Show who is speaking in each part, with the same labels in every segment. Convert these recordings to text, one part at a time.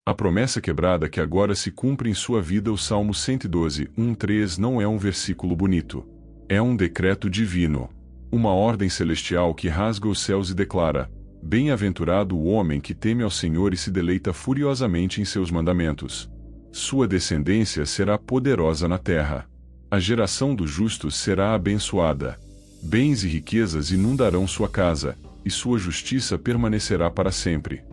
Speaker 1: A promessa quebrada que agora se cumpre em sua vida. O Salmo 112, 1:3 não é um versículo bonito. É um decreto divino. Uma ordem celestial que rasga os céus e declara: bem-aventurado o homem que teme ao Senhor e se deleita furiosamente em seus mandamentos. Sua descendência será poderosa na terra. A geração dos justos será abençoada. Bens e riquezas inundarão sua casa, e sua justiça permanecerá para sempre.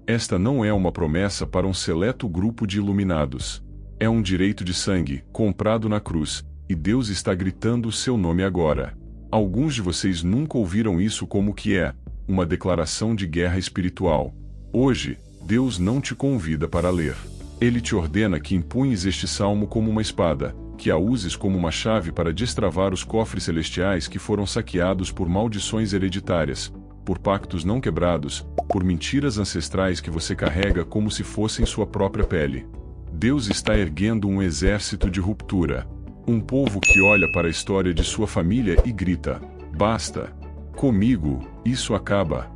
Speaker 1: Esta não é uma promessa para um seleto grupo de iluminados. É um direito de sangue, comprado na cruz, e Deus está gritando o seu nome agora. Alguns de vocês nunca ouviram isso como que é, uma declaração de guerra espiritual. Hoje, Deus não te convida para ler. Ele te ordena que empunhes este salmo como uma espada, que a uses como uma chave para destravar os cofres celestiais que foram saqueados por maldições hereditárias, por pactos não quebrados, por mentiras ancestrais que você carrega como se fossem sua própria pele. Deus está erguendo um exército de ruptura. Um povo que olha para a história de sua família e grita: basta! Comigo, isso acaba.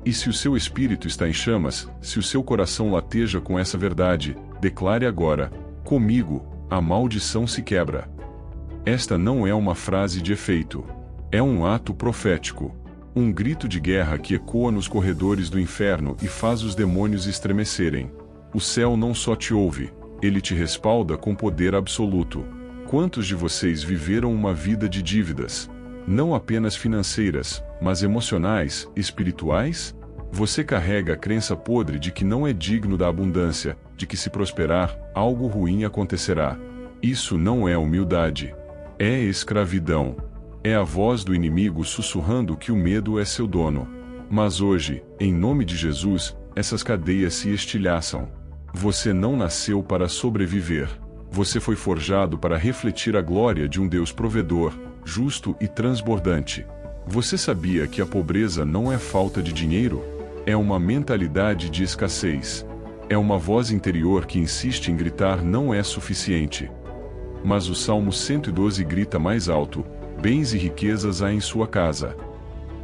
Speaker 1: E se o seu espírito está em chamas, se o seu coração lateja com essa verdade, declare agora: comigo, a maldição se quebra. Esta não é uma frase de efeito. É um ato profético. Um grito de guerra que ecoa nos corredores do inferno e faz os demônios estremecerem. O céu não só te ouve, ele te respalda com poder absoluto. Quantos de vocês viveram uma vida de dívidas? Não apenas financeiras, mas emocionais, espirituais? Você carrega a crença podre de que não é digno da abundância, de que se prosperar, algo ruim acontecerá. Isso não é humildade. É escravidão. É a voz do inimigo sussurrando que o medo é seu dono. Mas hoje, em nome de Jesus, essas cadeias se estilhaçam. Você não nasceu para sobreviver. Você foi forjado para refletir a glória de um Deus provedor, justo e transbordante. Você sabia que a pobreza não é falta de dinheiro? É uma mentalidade de escassez. É uma voz interior que insiste em gritar: não é suficiente. Mas o Salmo 112 grita mais alto: bens e riquezas há em sua casa.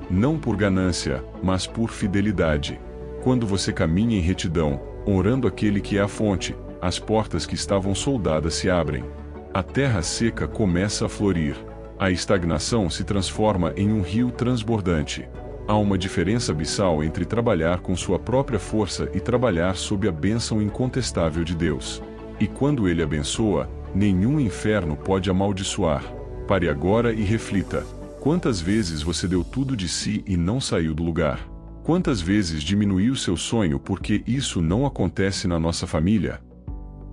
Speaker 1: Não por ganância, mas por fidelidade. Quando você caminha em retidão, honrando aquele que é a fonte, as portas que estavam soldadas se abrem. A terra seca começa a florir. A estagnação se transforma em um rio transbordante. Há uma diferença abissal entre trabalhar com sua própria força e trabalhar sob a bênção incontestável de Deus. E quando Ele abençoa, nenhum inferno pode amaldiçoar. Pare agora e reflita: quantas vezes você deu tudo de si e não saiu do lugar? Quantas vezes diminuiu seu sonho porque isso não acontece na nossa família?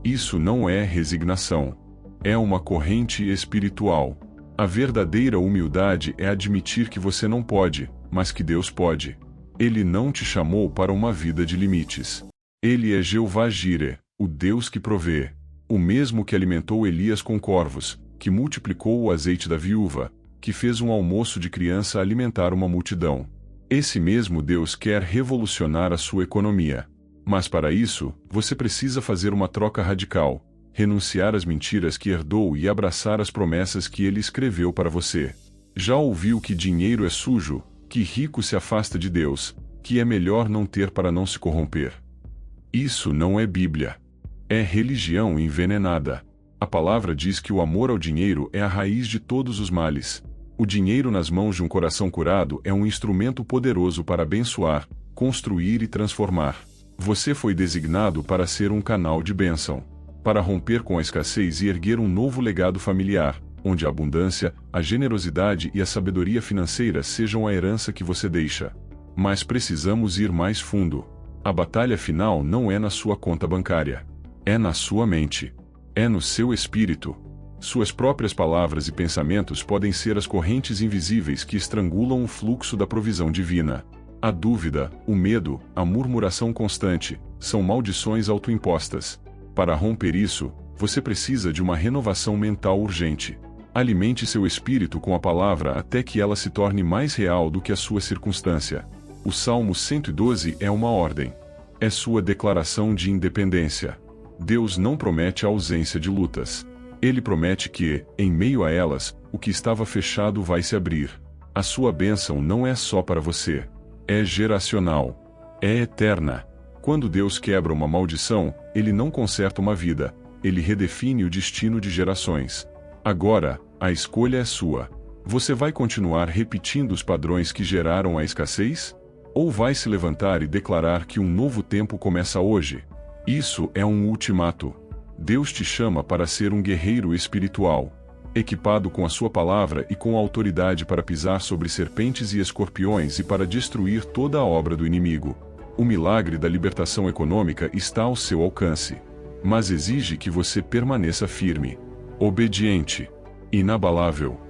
Speaker 1: Isso não é resignação. É uma corrente espiritual. A verdadeira humildade é admitir que você não pode, mas que Deus pode. Ele não te chamou para uma vida de limites. Ele é Jeová Jireh, o Deus que provê. O mesmo que alimentou Elias com corvos, que multiplicou o azeite da viúva, que fez um almoço de criança alimentar uma multidão. Esse mesmo Deus quer revolucionar a sua economia. Mas para isso, você precisa fazer uma troca radical, renunciar às mentiras que herdou e abraçar as promessas que Ele escreveu para você. Já ouviu que dinheiro é sujo, que rico se afasta de Deus, que é melhor não ter para não se corromper? Isso não é Bíblia. É religião envenenada. A palavra diz que o amor ao dinheiro é a raiz de todos os males. O dinheiro nas mãos de um coração curado é um instrumento poderoso para abençoar, construir e transformar. Você foi designado para ser um canal de bênção, para romper com a escassez e erguer um novo legado familiar, onde a abundância, a generosidade e a sabedoria financeira sejam a herança que você deixa. Mas precisamos ir mais fundo. A batalha final não é na sua conta bancária. É na sua mente. É no seu espírito. Suas próprias palavras e pensamentos podem ser as correntes invisíveis que estrangulam o fluxo da provisão divina. A dúvida, o medo, a murmuração constante, são maldições autoimpostas. Para romper isso, você precisa de uma renovação mental urgente. Alimente seu espírito com a palavra até que ela se torne mais real do que a sua circunstância. O Salmo 112 é uma ordem. É sua declaração de independência. Deus não promete a ausência de lutas. Ele promete que, em meio a elas, o que estava fechado vai se abrir. A sua bênção não é só para você. É geracional. É eterna. Quando Deus quebra uma maldição, Ele não conserta uma vida, Ele redefine o destino de gerações. Agora, a escolha é sua. Você vai continuar repetindo os padrões que geraram a escassez? Ou vai se levantar e declarar que um novo tempo começa hoje? Isso é um ultimato. Deus te chama para ser um guerreiro espiritual, equipado com a sua palavra e com a autoridade para pisar sobre serpentes e escorpiões e para destruir toda a obra do inimigo. O milagre da libertação econômica está ao seu alcance, mas exige que você permaneça firme, obediente, inabalável.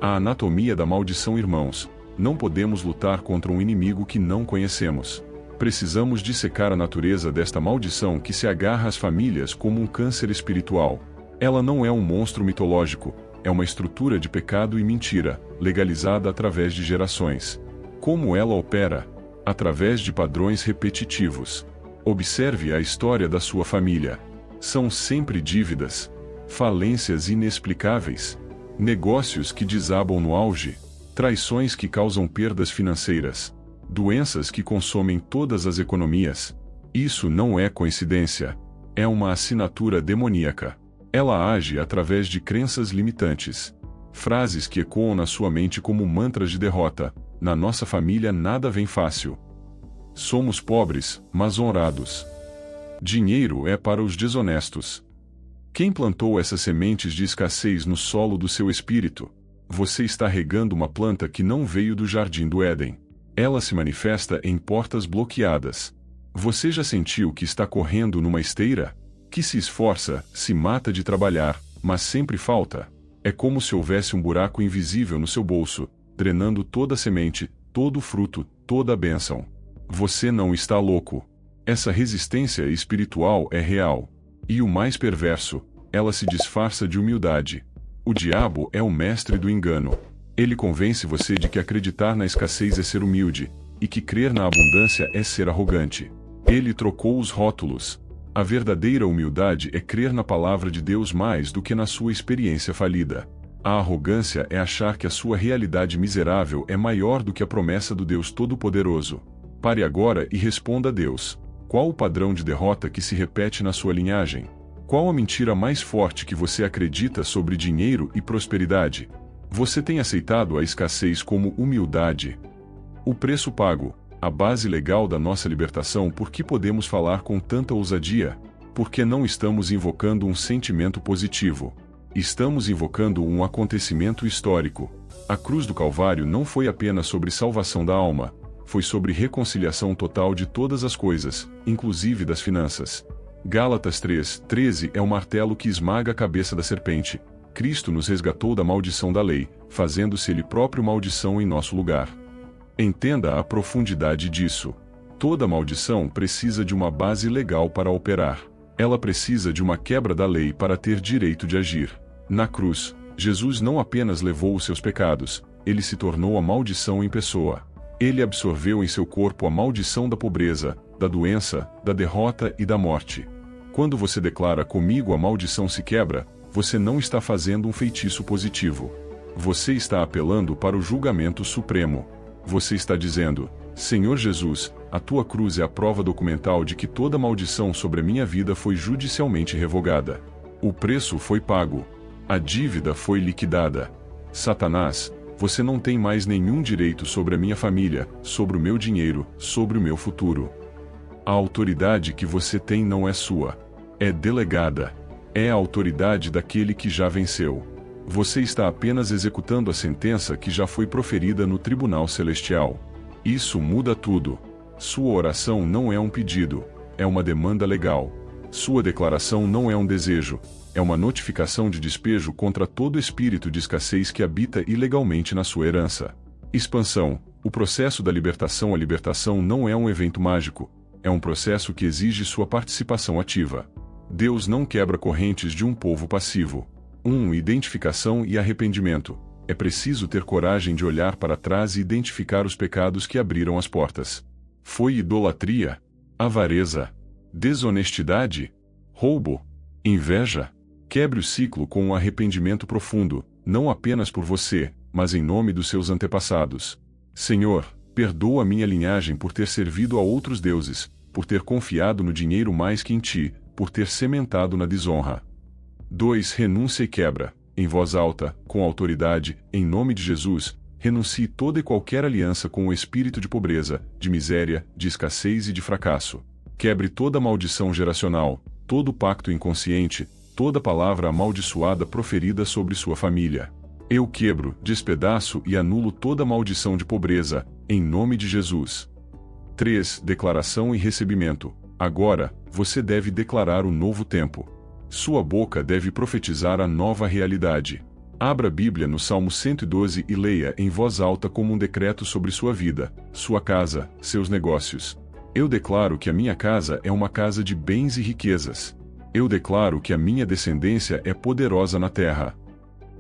Speaker 1: A anatomia da maldição, irmãos. Não podemos lutar contra um inimigo que não conhecemos. Precisamos dissecar a natureza desta maldição que se agarra às famílias como um câncer espiritual. Ela não é um monstro mitológico, é uma estrutura de pecado e mentira, legalizada através de gerações. Como ela opera? Através de padrões repetitivos. Observe a história da sua família. São sempre dívidas, falências inexplicáveis, negócios que desabam no auge, traições que causam perdas financeiras, doenças que consomem todas as economias. Isso não é coincidência. É uma assinatura demoníaca. Ela age através de crenças limitantes. Frases que ecoam na sua mente como mantras de derrota. Na nossa família nada vem fácil. Somos pobres, mas honrados. Dinheiro é para os desonestos. Quem plantou essas sementes de escassez no solo do seu espírito? Você está regando uma planta que não veio do jardim do Éden. Ela se manifesta em portas bloqueadas. Você já sentiu que está correndo numa esteira? Que se esforça, se mata de trabalhar, mas sempre falta? É como se houvesse um buraco invisível no seu bolso, drenando toda a semente, todo o fruto, toda a bênção. Você não está louco. Essa resistência espiritual é real. E o mais perverso, ela se disfarça de humildade. O diabo é o mestre do engano. Ele convence você de que acreditar na escassez é ser humilde, e que crer na abundância é ser arrogante. Ele trocou os rótulos. A verdadeira humildade é crer na palavra de Deus mais do que na sua experiência falida. A arrogância é achar que a sua realidade miserável é maior do que a promessa do Deus Todo-Poderoso. Pare agora e responda a Deus. Qual o padrão de derrota que se repete na sua linhagem? Qual a mentira mais forte que você acredita sobre dinheiro e prosperidade? Você tem aceitado a escassez como humildade? O preço pago, a base legal da nossa libertação. Por que podemos falar com tanta ousadia? Porque não estamos invocando um sentimento positivo. Estamos invocando um acontecimento histórico. A cruz do Calvário não foi apenas sobre salvação da alma, foi sobre reconciliação total de todas as coisas, inclusive das finanças. Gálatas 3:13 é o martelo que esmaga a cabeça da serpente. Cristo nos resgatou da maldição da lei, fazendo-se Ele próprio maldição em nosso lugar. Entenda a profundidade disso. Toda maldição precisa de uma base legal para operar. Ela precisa de uma quebra da lei para ter direito de agir. Na cruz, Jesus não apenas levou os seus pecados, Ele se tornou a maldição em pessoa. Ele absorveu em seu corpo a maldição da pobreza, da doença, da derrota e da morte. Quando você declara comigo a maldição se quebra, você não está fazendo um feitiço positivo. Você está apelando para o julgamento supremo. Você está dizendo, Senhor Jesus, a tua cruz é a prova documental de que toda maldição sobre a minha vida foi judicialmente revogada. O preço foi pago. A dívida foi liquidada. Satanás, você não tem mais nenhum direito sobre a minha família, sobre o meu dinheiro, sobre o meu futuro. A autoridade que você tem não é sua. É delegada. É a autoridade daquele que já venceu. Você está apenas executando a sentença que já foi proferida no tribunal celestial. Isso muda tudo. Sua oração não é um pedido, é uma demanda legal. Sua declaração não é um desejo, é uma notificação de despejo contra todo espírito de escassez que habita ilegalmente na sua herança. Expansão. O processo da libertação. A libertação não é um evento mágico, é um processo que exige sua participação ativa. Deus não quebra correntes de um povo passivo. Identificação e arrependimento. É preciso ter coragem de olhar para trás e identificar os pecados que abriram as portas. Foi idolatria? Avareza? Desonestidade? Roubo? Inveja? Quebre o ciclo com um arrependimento profundo, não apenas por você, mas em nome dos seus antepassados. Senhor, perdoa minha linhagem por ter servido a outros deuses, por ter confiado no dinheiro mais que em ti, por ter sementado na desonra. 2. Renúncia e quebra, em voz alta, com autoridade, em nome de Jesus, renuncie toda e qualquer aliança com o espírito de pobreza, de miséria, de escassez e de fracasso. Quebre toda maldição geracional, todo pacto inconsciente, toda palavra amaldiçoada proferida sobre sua família. Eu quebro, despedaço e anulo toda maldição de pobreza, em nome de Jesus. 3. Declaração e recebimento. Agora, você deve declarar o novo tempo. Sua boca deve profetizar a nova realidade. Abra a Bíblia no Salmo 112 e leia em voz alta como um decreto sobre sua vida, sua casa, seus negócios. Eu declaro que a minha casa é uma casa de bens e riquezas. Eu declaro que a minha descendência é poderosa na terra.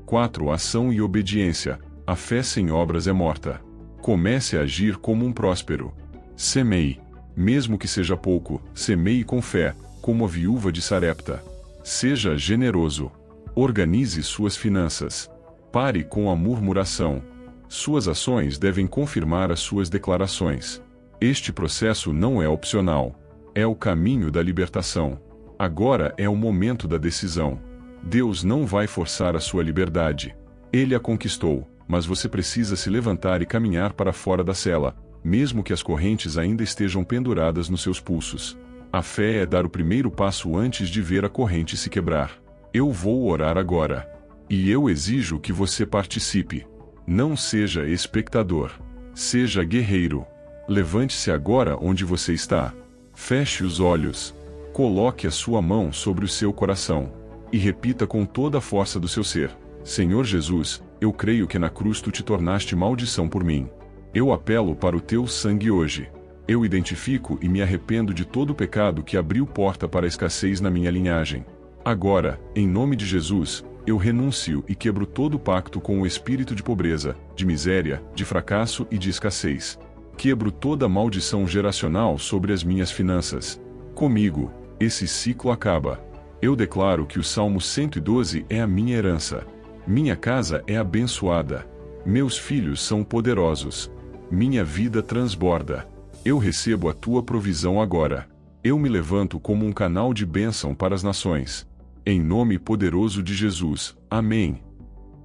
Speaker 1: 4. Ação e obediência. A fé sem obras é morta. Comece a agir como um próspero. Semeie. Mesmo que seja pouco, semeie com fé, como a viúva de Sarepta. Seja generoso. Organize suas finanças. Pare com a murmuração. Suas ações devem confirmar as suas declarações. Este processo não é opcional. É o caminho da libertação. Agora é o momento da decisão. Deus não vai forçar a sua liberdade. Ele a conquistou, mas você precisa se levantar e caminhar para fora da cela, mesmo que as correntes ainda estejam penduradas nos seus pulsos. A fé é dar o primeiro passo antes de ver a corrente se quebrar. Eu vou orar agora. E eu exijo que você participe. Não seja espectador. Seja guerreiro. Levante-se agora onde você está. Feche os olhos. Coloque a sua mão sobre o seu coração. E repita com toda a força do seu ser: Senhor Jesus, eu creio que na cruz tu te tornaste maldição por mim. Eu apelo para o teu sangue hoje. Eu identifico e me arrependo de todo o pecado que abriu porta para a escassez na minha linhagem. Agora, em nome de Jesus, eu renuncio e quebro todo o pacto com o espírito de pobreza, de miséria, de fracasso e de escassez. Quebro toda a maldição geracional sobre as minhas finanças. Comigo, esse ciclo acaba. Eu declaro que o Salmo 112 é a minha herança. Minha casa é abençoada. Meus filhos são poderosos. Minha vida transborda. Eu recebo a tua provisão agora. Eu me levanto como um canal de bênção para as nações. Em nome poderoso de Jesus. Amém.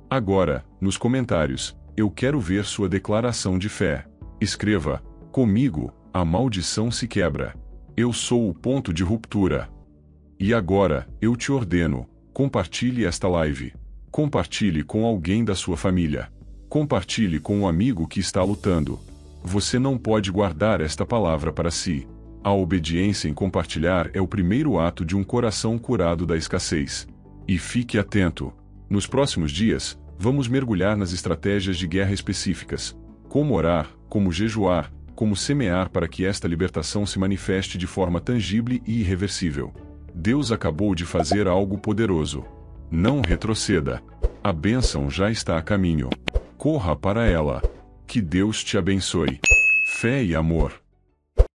Speaker 1: Agora, nos comentários, eu quero ver sua declaração de fé. Escreva: comigo, a maldição se quebra. Eu sou o ponto de ruptura. E agora, eu te ordeno, compartilhe esta live. Compartilhe com alguém da sua família. Compartilhe com um amigo que está lutando. Você não pode guardar esta palavra para si. A obediência em compartilhar é o primeiro ato de um coração curado da escassez. E fique atento. Nos próximos dias, vamos mergulhar nas estratégias de guerra específicas. Como orar, como jejuar, como semear para que esta libertação se manifeste de forma tangível e irreversível. Deus acabou de fazer algo poderoso. Não retroceda. A bênção já está a caminho. Corra para ela. Que Deus te abençoe. Fé e amor.